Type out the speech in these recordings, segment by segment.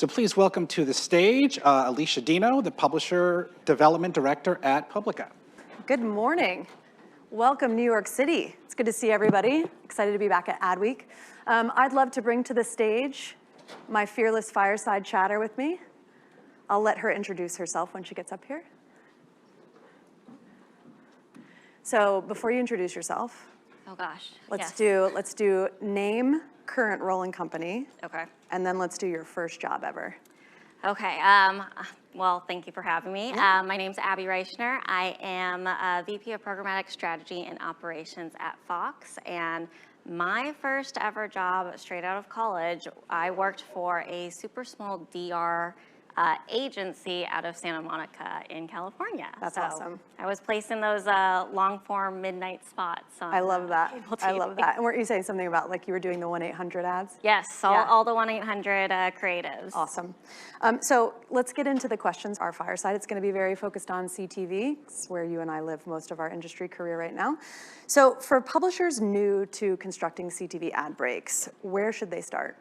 So please welcome to the stage Alysha Dino, the Publisher Development Director at Publica. Good morning. Welcome, New York City. It's good to see everybody. Excited to be back at Adweek. I'd love to bring to the stage my fearless fireside chatter with me. I'll let her introduce herself when she gets up here. So before you introduce yourself, oh gosh, let's do name, current role and company. Okay. And then let's do your first job ever. Okay. Well, thank you for having me. Yeah. My name's Abbie Reichner. I am a VP of Programmatic Strategy and Operations at Fox. And my first ever job straight out of college, I worked for a super small DR agency out of Santa Monica in California. That's so awesome. I was placed in those long form midnight spots. I love that. Cable I TV. love that. And weren't you saying something about like you were doing the 1-800 ads? Yes, all the 1-800 creatives. Awesome. So let's get into the questions. Our fireside, it's going to be very focused on CTV. It's where you and I live most of our industry career right now. So for publishers new to constructing CTV ad breaks, where should they start?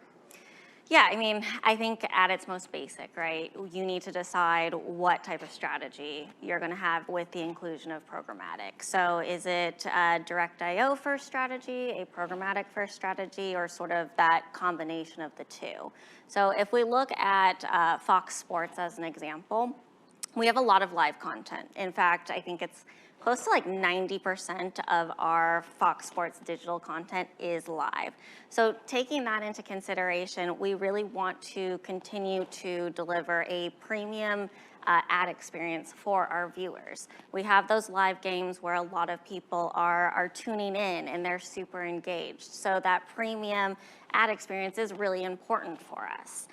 Yeah, I mean, I think at its most basic, right, you need to decide what type of strategy you're going to have with the inclusion of programmatic. So is it a direct IO first strategy, a programmatic first strategy, or sort of that combination of the two? So if we look at Fox Sports as an example, we have a lot of live content. In fact, I think it's close to like 90% of our Fox Sports digital content is live. So taking that into consideration, we really want to continue to deliver a premium ad experience for our viewers. We have those live games where a lot of people are tuning in and they're super engaged. So that premium ad experience is really important for us.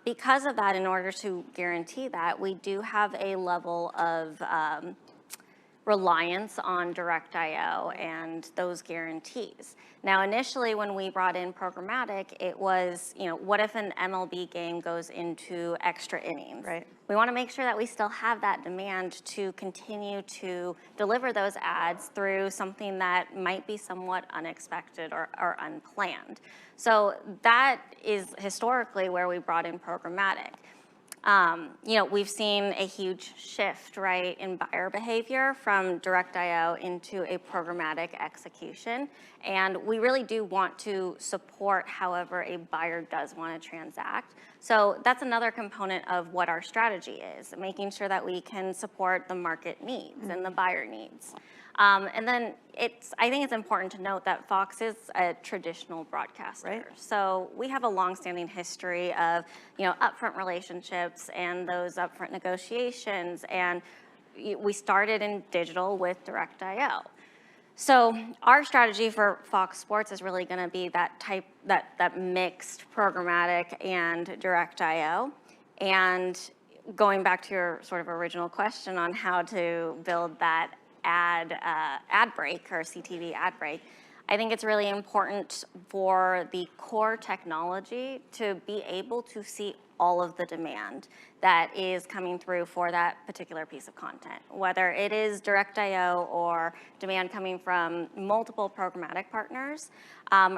Because of that, in order to guarantee that, we do have a level of reliance on direct IO and those guarantees. Now, initially when we brought in programmatic, it was, what if an MLB game goes into extra innings? Right. We want to make sure that we still have that demand to continue to deliver those ads through something that might be somewhat unexpected or unplanned. So that is historically where we brought in programmatic. We've seen a huge shift, right, in buyer behavior from direct IO into a programmatic execution. And we really do want to support however a buyer does want to transact. So that's another component of what our strategy is, making sure that we can support the market needs and the buyer needs. And then I think it's important to note that Fox is a traditional broadcaster. Right. So we have a longstanding history of, upfront relationships and those upfront negotiations. And we started in digital with direct IO. So our strategy for Fox Sports is really going to be that mixed programmatic and direct IO. And going back to your sort of original question on how to build that ad break or CTV ad break, I think it's really important for the core technology to be able to see all of the demand that is coming through for that particular piece of content, whether it is direct IO or demand coming from multiple programmatic partners,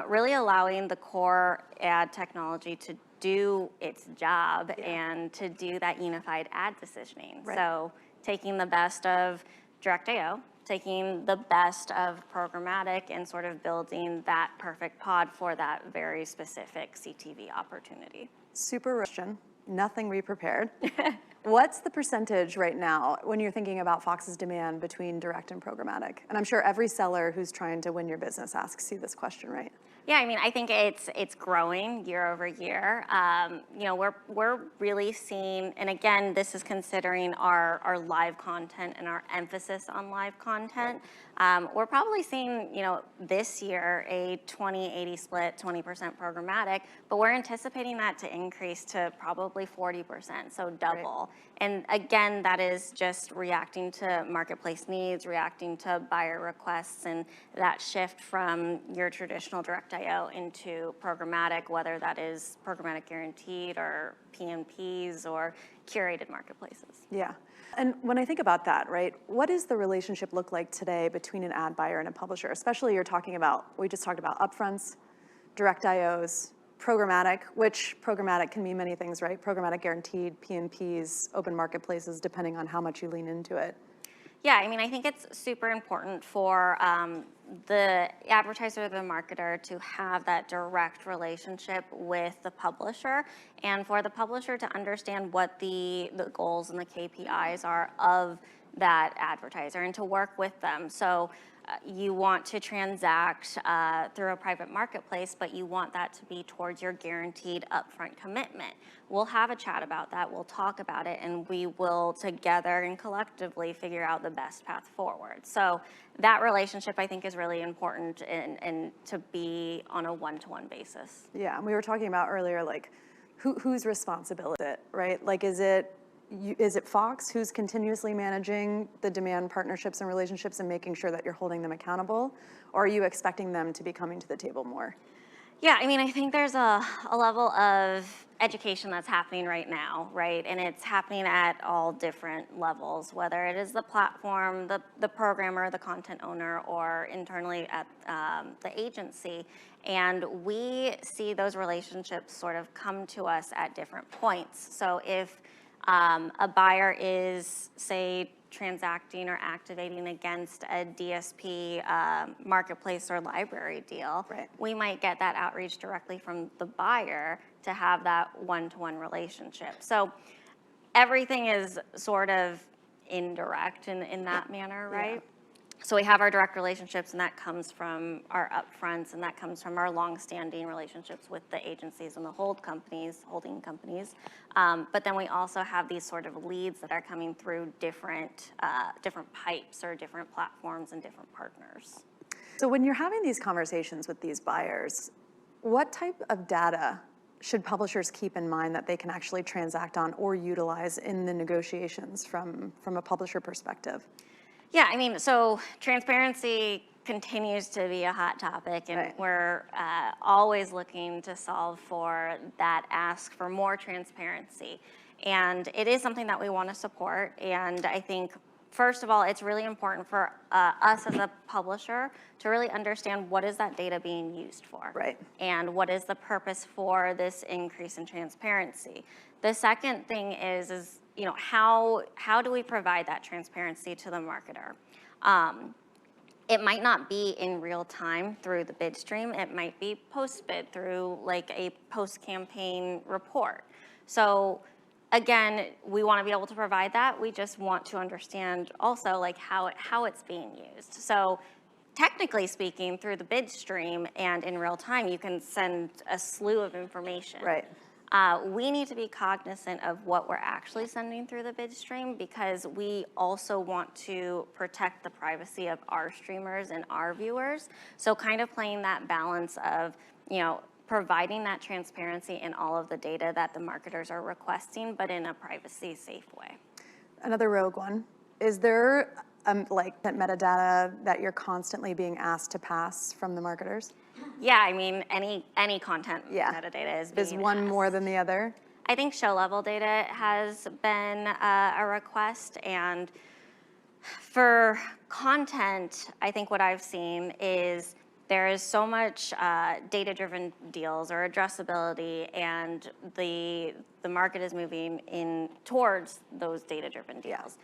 really allowing the core ad technology to do its job and to do that unified ad decisioning. Right. So taking the best of direct IO, taking the best of programmatic and sort of building that perfect pod for that very specific CTV opportunity. Super question, nothing re-prepared. What's the percentage right now when you're thinking about Fox's demand between direct and programmatic? And I'm sure every seller who's trying to win your business asks you this question, right? Yeah, I mean, I think it's growing year over year. We're really seeing, and again, this is considering our live content and our emphasis on live content. We're probably seeing, this year a 20-80 split, 20% programmatic, but we're anticipating that to increase to probably 40%, so double. Right. And again, that is just reacting to marketplace needs, reacting to buyer requests, and that shift from your traditional direct IO into programmatic, whether that is programmatic guaranteed or PMPs or curated marketplaces. Yeah. And when I think about that, right, what does the relationship look like today between an ad buyer and a publisher? Especially we just talked about upfronts, direct IOs, programmatic, which programmatic can mean many things, right? Programmatic guaranteed, PMPs, open marketplaces, depending on how much you lean into it. Yeah, I mean, I think it's super important for the advertiser or the marketer to have that direct relationship with the publisher, and for the publisher to understand what the goals and the KPIs are of that advertiser and to work with them. So you want to transact through a private marketplace, but you want that to be towards your guaranteed upfront commitment. We'll have a chat about that, we'll talk about it, and we will together and collectively figure out the best path forward. So that relationship, I think, is really important and to be on a one-to-one basis. Yeah, and we were talking about earlier, like, whose responsibility is it, right? Like, is it Fox who's continuously managing the demand partnerships and relationships and making sure that you're holding them accountable? Or are you expecting them to be coming to the table more? Yeah, I mean, I think there's a level of education that's happening right now, right? And it's happening at all different levels, whether it is the platform, the programmer, the content owner, or internally at the agency. And we see those relationships sort of come to us at different points. So if a buyer is, say, transacting or activating against a DSP marketplace or library deal, right, we might get that outreach directly from the buyer to have that one-to-one relationship. So everything is sort of indirect in that manner, right? Yeah. So we have our direct relationships, and that comes from our upfronts, and that comes from our long-standing relationships with the agencies and the holding companies. But then we also have these sort of leads that are coming through different pipes or different platforms and different partners. So when you're having these conversations with these buyers, what type of data should publishers keep in mind that they can actually transact on or utilize in the negotiations from a publisher perspective? Yeah, I mean, so transparency continues to be a hot topic, and right, we're always looking to solve for that ask for more transparency. And it is something that we want to support. And I think, first of all, it's really important for us as a publisher to really understand what is that data being used for, right, and what is the purpose for this increase in transparency. The second thing is you know, how do we provide that transparency to the marketer? It might not be in real time through the bid stream. It might be post-bid through like a post-campaign report. So again, we want to be able to provide that. We just want to understand also like how it's being used. So technically speaking, through the bid stream and in real time, you can send a slew of information. right. We need to be cognizant of what we're actually sending through the bid stream, because we also want to protect the privacy of our streamers and our viewers. So kind of playing that balance of, you know, providing that transparency in all of the data that the marketers are requesting, but in a privacy safe way. Another rogue one. Is there like that metadata that you're constantly being asked to pass from the marketers? Yeah, I mean, any content metadata is being Is one asked. more than the other? I think show level data has been a request, and for content, I think what I've seen is there is so much data-driven deals or addressability, and the market is moving in towards those data-driven deals.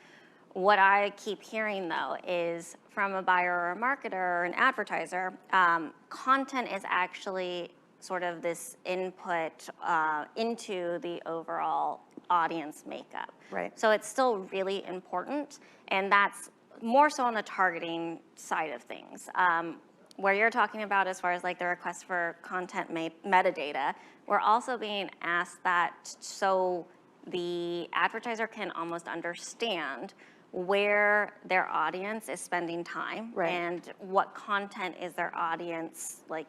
What I keep hearing, though, is from a buyer or a marketer or an advertiser, content is actually sort of this input into the overall audience makeup. Right. So it's still really important, and that's more so on the targeting side of things. Where you're talking about as far as like the request for content metadata, we're also being asked that so the advertiser can almost understand where their audience is spending time, right, and what content is their audience like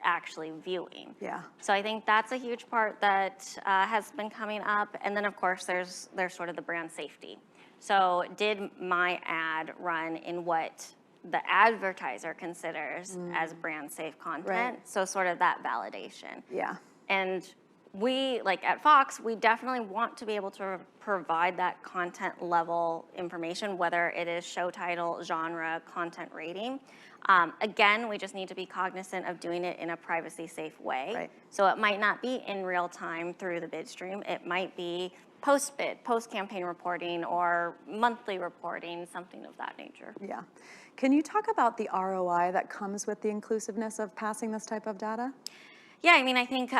actually viewing. Yeah. So I think that's a huge part that has been coming up. And then of course there's sort of the brand safety. So did my ad run in what the advertiser considers as brand safe content? Right. So sort of that validation. Yeah. And we, like at Fox, we definitely want to be able to provide that content level information, whether it is show title, genre, content rating. Again, we just need to be cognizant of doing it in a privacy safe way. Right. So it might not be in real time through the bid stream. It might be post-bid, post-campaign reporting, or monthly reporting, something of that nature. Yeah. Can you talk about the ROI that comes with the inclusiveness of passing this type of data? Yeah, I mean, I think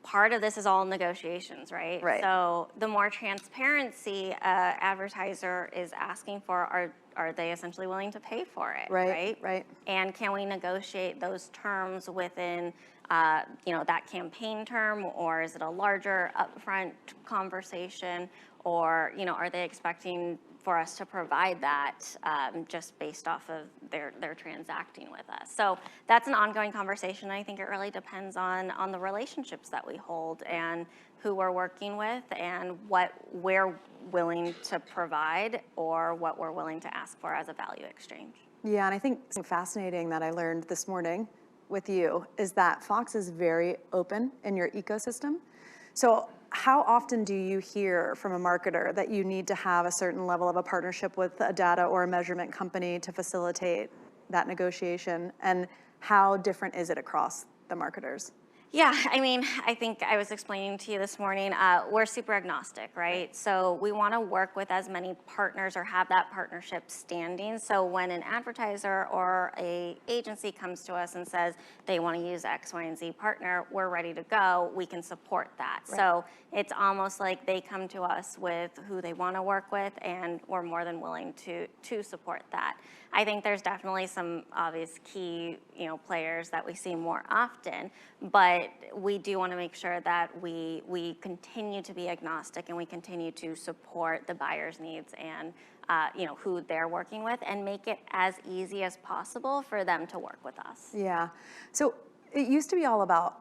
part of this is all negotiations, right? Right. So the more transparency advertiser is asking for, are they essentially willing to pay for it, Right, right. And can we negotiate those terms within, that campaign term, or is it a larger upfront conversation, or, are they expecting for us to provide that just based off of their transacting with us? So that's an ongoing conversation. I think it really depends on the relationships that we hold and who we're working with and what we're willing to provide or what we're willing to ask for as a value exchange. Yeah, and I think something fascinating that I learned this morning with you is that Fox is very open in your ecosystem. So how often do you hear from a marketer that you need to have a certain level of a partnership with a data or a measurement company to facilitate that negotiation? And how different is it across the marketers? Yeah, I mean, I think I was explaining to you this morning, we're super agnostic, right? So we want to work with as many partners or have that partnership standing. So when an advertiser or a agency comes to us and says they want to use X, Y, and Z partner, we're ready to go. We can support that. Right. So it's almost like they come to us with who they want to work with, and we're more than willing to support that. I think there's definitely some obvious key, players that we see more often, but we do want to make sure that we continue to be agnostic and we continue to support the buyer's needs and who they're working with, and make it as easy as possible for them to work with us. Yeah. So it used to be all about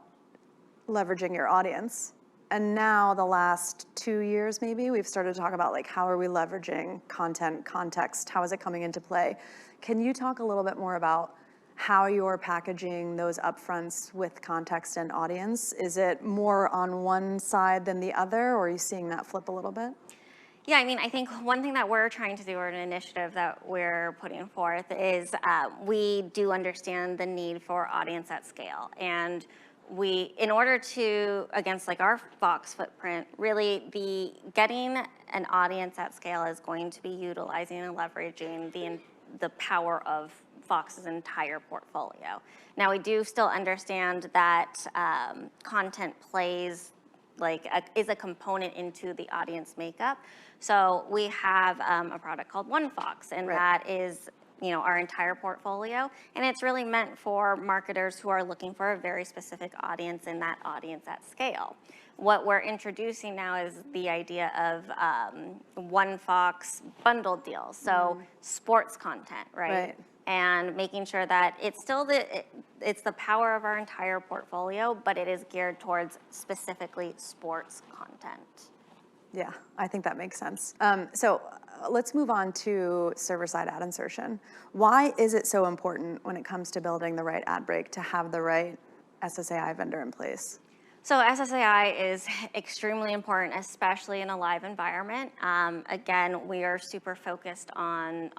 leveraging your audience. And now the last 2 years, maybe, we've started to talk about like, how are we leveraging content, context? How is it coming into play? Can you talk a little bit more about how you're packaging those upfronts with context and audience? Is it more on one side than the other, or are you seeing that flip a little bit? Yeah, I mean, I think one thing that we're trying to do, or an initiative that we're putting forth, is we do understand the need for audience at scale. And in order to, against like our Fox footprint, really getting an audience at scale is going to be utilizing and leveraging the power of Fox's entire portfolio. Now, we do still understand that content plays is a component into the audience makeup. So we have a product called One Fox, and Right. that is our entire portfolio, and it's really meant for marketers who are looking for a very specific audience and that audience at scale. What we're introducing now is the idea of One Fox bundled deals, so sports content, Right. And making sure that it's still it's the power of our entire portfolio, but it is geared towards specifically sports content. Yeah, I think that makes sense. So let's move on to server-side ad insertion. Why is it so important when it comes to building the right ad break to have the right SSAI vendor in place? So SSAI is extremely important, especially in a live environment. Again, we are super focused on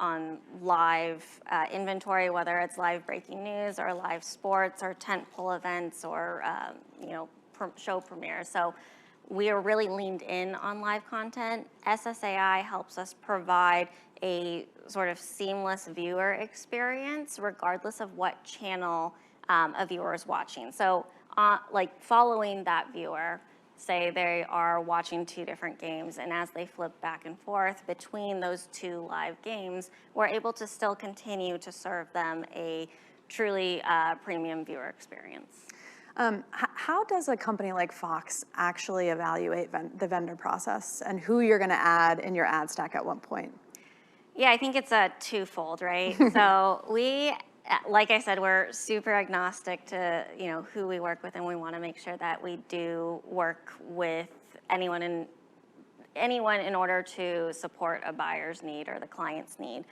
live inventory, whether it's live breaking news or live sports or tentpole events or show premieres. So we are really leaned in on live content. SSAI helps us provide a sort of seamless viewer experience regardless of what channel a viewer is watching. So following that viewer, say they are watching 2 different games, and as they flip back and forth between those 2 live games, we're able to still continue to serve them a truly premium viewer experience. How does a company like Fox actually evaluate the vendor process and who you're going to add in your ad stack at what point? Yeah, I think it's a twofold, right? So we, like I said, we're super agnostic to who we work with, and we want to make sure that we do work with anyone in order to support a buyer's need or the client's need.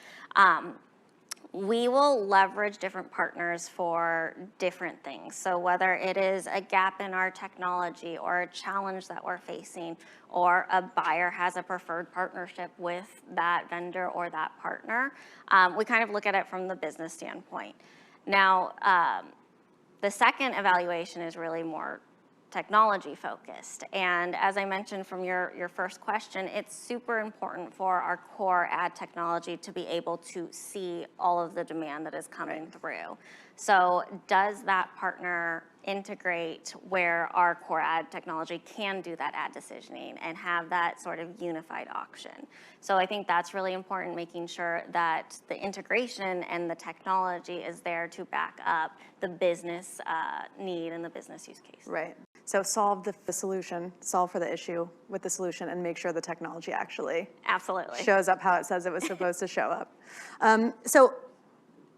we will leverage different partners for different things. So whether it is a gap in our technology or a challenge that we're facing, or a buyer has a preferred partnership with that vendor or that partner, we kind of look at it from the business standpoint. Now, the second evaluation is really more technology focused. And as I mentioned from your first question, it's super important for our core ad technology to be able to see all of the demand that is coming through. So does that partner integrate where our core ad technology can do that ad decisioning and have that sort of unified auction? So I think that's really important, making sure that the integration and the technology is there to back up the business need and the business use case. Right. So solve the solution, solve for the issue with the solution, and make sure the technology actually Absolutely shows up how it says it was supposed to show up. So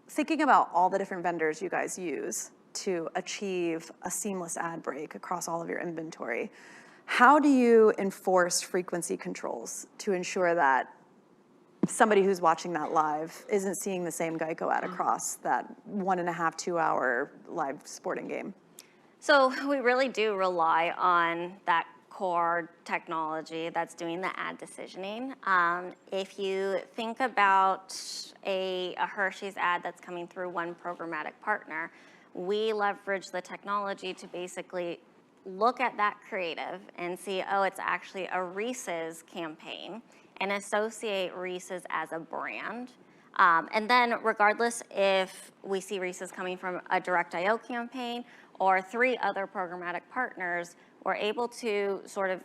thinking about all the different vendors you guys use to achieve a seamless ad break across all of your inventory, how do you enforce frequency controls to ensure that somebody who's watching that live isn't seeing the same Geico ad across that 1.5, 2 hour live sporting game? So we really do rely on that core technology that's doing the ad decisioning. If you think about a Hershey's ad that's coming through one programmatic partner, we leverage the technology to basically look at that creative and see, oh, it's actually a Reese's campaign, and associate Reese's as a brand. And then regardless if we see Reese's coming from a direct IO campaign or 3 other programmatic partners, we're able to sort of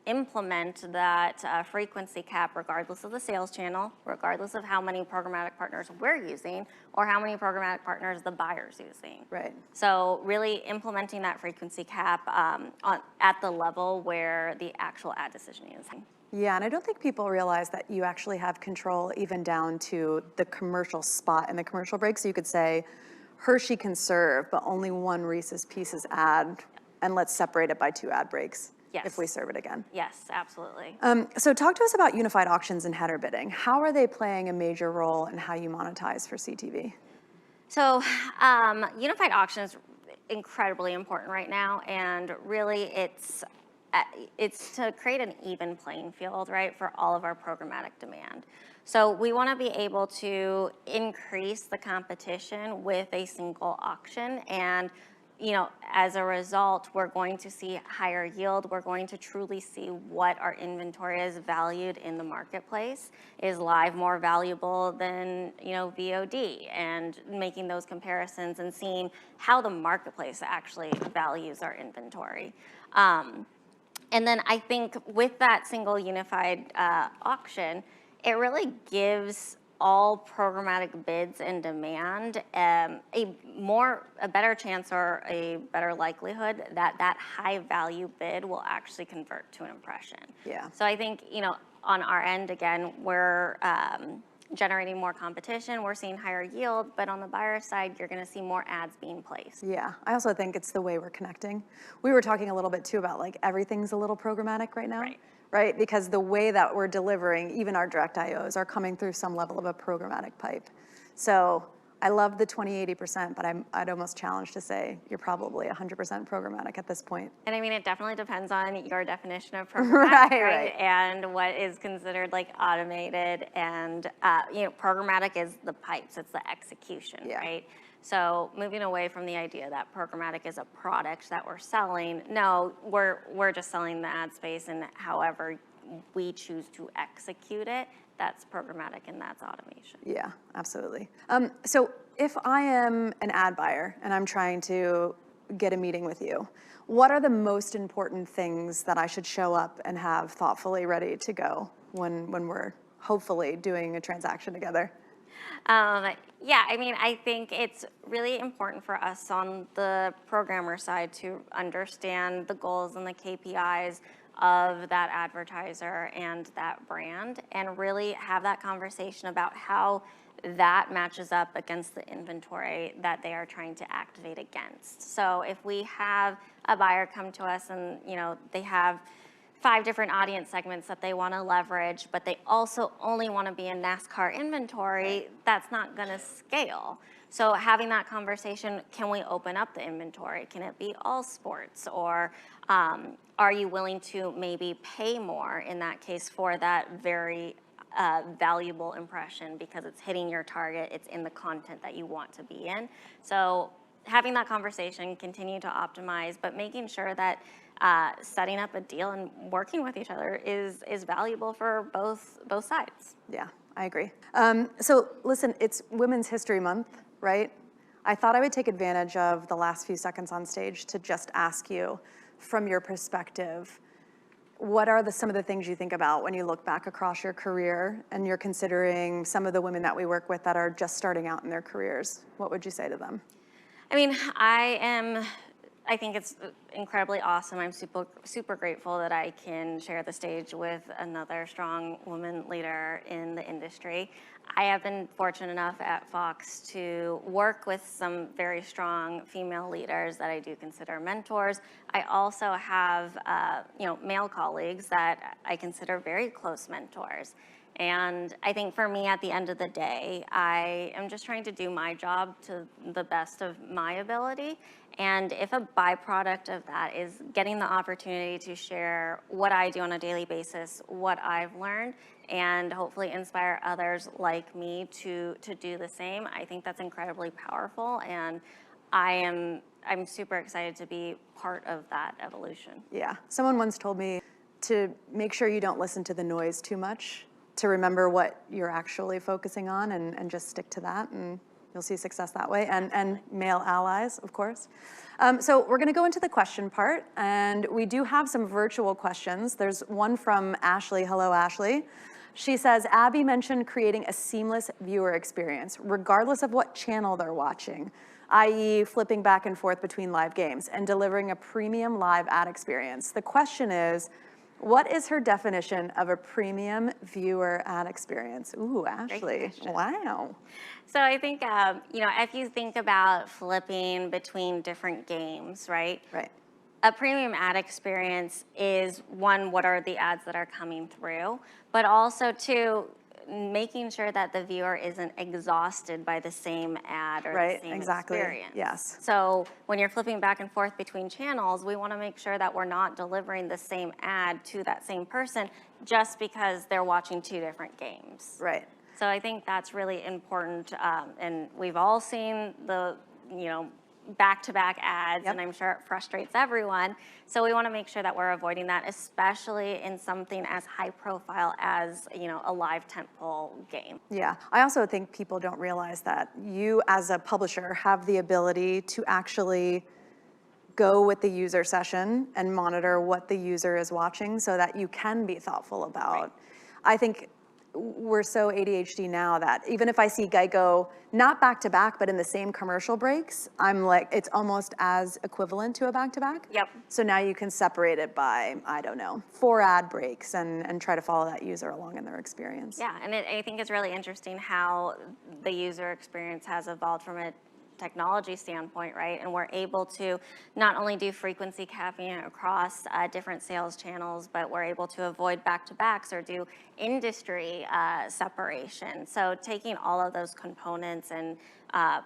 implement that frequency cap regardless of the sales channel, regardless of how many programmatic partners we're using, or how many programmatic partners the buyer's using. Right. So really implementing that frequency cap at the level where the actual ad decisioning is. Yeah, and I don't think people realize that you actually have control even down to the commercial spot and the commercial break. So you could say, Hershey can serve, but only one Reese's Pieces ad, and let's separate it by 2 ad breaks. Yes. If we serve it again. Yes, absolutely. So talk to us about unified auctions and header bidding. How are they playing a major role in how you monetize for CTV? So unified auctions incredibly important right now, and really it's to create an even playing field, right, for all of our programmatic demand. So we want to be able to increase the competition with a single auction, and as a result, we're going to see higher yield. We're going to truly see what our inventory is valued in the marketplace. Is live more valuable than VOD? And making those comparisons and seeing how the marketplace actually values our inventory. And then I think with that single unified auction, it really gives all programmatic bids and demand a better chance or a better likelihood that that high value bid will actually convert to an impression. Yeah. So I think, on our end, again, we're generating more competition, we're seeing higher yield, but on the buyer side, you're gonna see more ads being placed. Yeah, I also think it's the way we're connecting. We were talking a little bit too about everything's a little programmatic right now. Right, because the way that we're delivering, even our direct IOs, are coming through some level of a programmatic pipe. So I love the 20-80%, but I'd almost challenge to say you're probably 100% programmatic at this point. And I mean, it definitely depends on your definition of programmatic, right? And what is considered automated, and programmatic is the pipes, it's the execution, right? So moving away from the idea that programmatic is a product that we're selling, no, we're just selling the ad space, and however we choose to execute it, that's programmatic and that's automation. Yeah, absolutely. So if I am an ad buyer and I'm trying to get a meeting with you, what are the most important things that I should show up and have thoughtfully ready to go when we're hopefully doing a transaction together? Yeah, I mean, I think it's really important for us on the programmer side to understand the goals and the KPIs of that advertiser and that brand, and really have that conversation about how that matches up against the inventory that they are trying to activate against. So if we have a buyer come to us and they have 5 different audience segments that they want to leverage, but they also only want to be in NASCAR inventory, that's not going to scale. So having that conversation, can we open up the inventory? Can it be all sports? Or are you willing to maybe pay more in that case for that very valuable impression because it's hitting your target, it's in the content that you want to be in. So having that conversation, continue to optimize, but making sure that setting up a deal and working with each other is valuable for both sides. Yeah, I agree. So listen, it's Women's History Month, right? I thought I would take advantage of the last few seconds on stage to just ask you, from your perspective, what are some of the things you think about when you look back across your career and you're considering some of the women that we work with that are just starting out in their careers? What would you say to them? I mean, I think it's incredibly awesome. I'm super grateful that I can share the stage with another strong woman leader in the industry. I have been fortunate enough at Fox to work with some very strong female leaders that I do consider mentors. I also have male colleagues that I consider very close mentors. And I think for me, at the end of the day, I am just trying to do my job to the best of my ability. And if a byproduct of that is getting the opportunity to share what I do on a daily basis, what I've learned, and hopefully inspire others like me to do the same, I think that's incredibly powerful. And I'm super excited to be part of that evolution. Yeah, someone once told me to make sure you don't listen to the noise too much, to remember what you're actually focusing on and just stick to that, and you'll see success that way, and male allies, of course. So we're gonna go into the question part, and we do have some virtual questions. There's one from Ashley. Hello, Ashley. She says, Abbie mentioned creating a seamless viewer experience, regardless of what channel they're watching, i.e. flipping back and forth between live games and delivering a premium live ad experience. The question is, what is her definition of a premium viewer ad experience? Ooh, Ashley, wow. So I think, if you think about flipping between different games, right? Right. A premium ad experience is, one, what are the ads that are coming through, but also, two, making sure that the viewer isn't exhausted by the same ad or the same experience. Yes. So when you're flipping back and forth between channels, we want to make sure that we're not delivering the same ad to that same person just because they're watching 2 different games. Right. So I think that's really important, and we've all seen the, back-to-back ads, Yep. and I'm sure it frustrates everyone. So we want to make sure that we're avoiding that, especially in something as high-profile as, a live tentpole game. Yeah, I also think people don't realize that you as a publisher have the ability to actually go with the user session and monitor what the user is watching so that you can be thoughtful about. Right. I think we're so ADHD now that even if I see Geico, not back to back, but in the same commercial breaks, I'm like, it's almost as equivalent to a back to back. Yep. So now you can separate it by, 4 ad breaks and try to follow that user along in their experience. Yeah, and I think it's really interesting how the user experience has evolved from a technology standpoint, right? And we're able to not only do frequency capping across different sales channels, but we're able to avoid back-to-backs or do industry separation. So taking all of those components and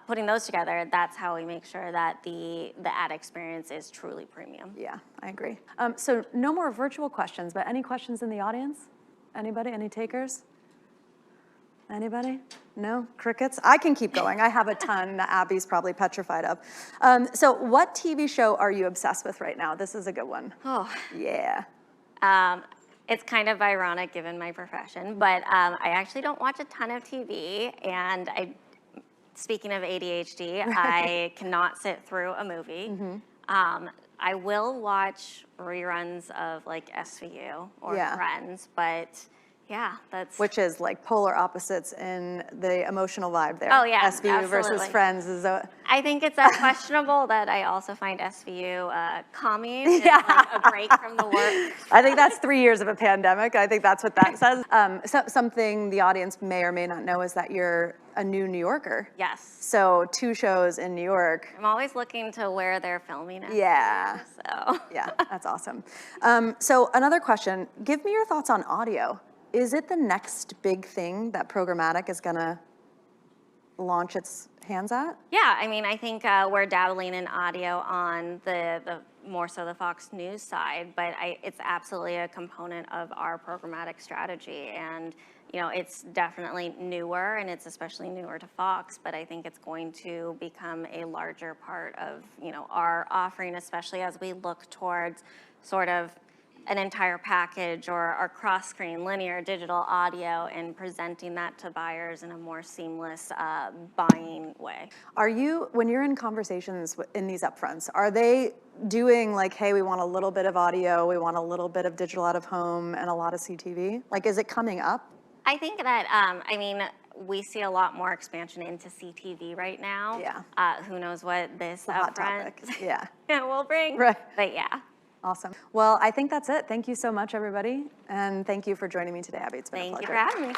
putting those together, that's how we make sure that the ad experience is truly premium. Yeah, I agree. So no more virtual questions, but any questions in the audience? Anybody, any takers? Anybody? No? Crickets? I can keep going. I have a ton that Abbie's probably petrified of. So what TV show are you obsessed with right now? This is a good one. Oh. Yeah. It's kind of ironic given my profession, but I actually don't watch a ton of TV, and speaking of ADHD, Right. I cannot sit through a movie. Mm-hmm. I will watch reruns of like SVU or Yeah. Friends, but yeah, that's... Which is like polar opposites in the emotional vibe there. Oh, yeah, SVU versus absolutely. Friends is a... I think it's questionable that I also find SVU calming and Yeah. like a break from the work. I think that's 3 years of a pandemic. I think that's what that says. So something the audience may or may not know is that you're a new New Yorker. Yes. So 2 shows in New York. I'm always looking to where they're filming it. Yeah. So. Yeah, that's awesome. So another question, give me your thoughts on audio. Is it the next big thing that programmatic is gonna launch its hands at? Yeah, I mean, I think we're dabbling in audio on the more so the Fox News side, but it's absolutely a component of our programmatic strategy. And, you know, it's definitely newer, and it's especially newer to Fox, but I think it's going to become a larger part of, you know, our offering, especially as we look towards sort of an entire package or our cross-screen, linear, digital audio, and presenting that to buyers in a more seamless buying way. Are you, when you're in conversations in these upfronts, are they doing like, hey, we want a little bit of audio, we want a little bit of digital out of home, and a lot of CTV? Like, is it coming up? I think that, I mean, we see a lot more expansion into CTV right now. Yeah. Who knows what this Hot upfront topic. Yeah. will bring. Right. But yeah. Awesome. Well, I think that's it. Thank you so much, everybody. And thank you for joining me today, Abbie. It's been a Thank pleasure. you for having me.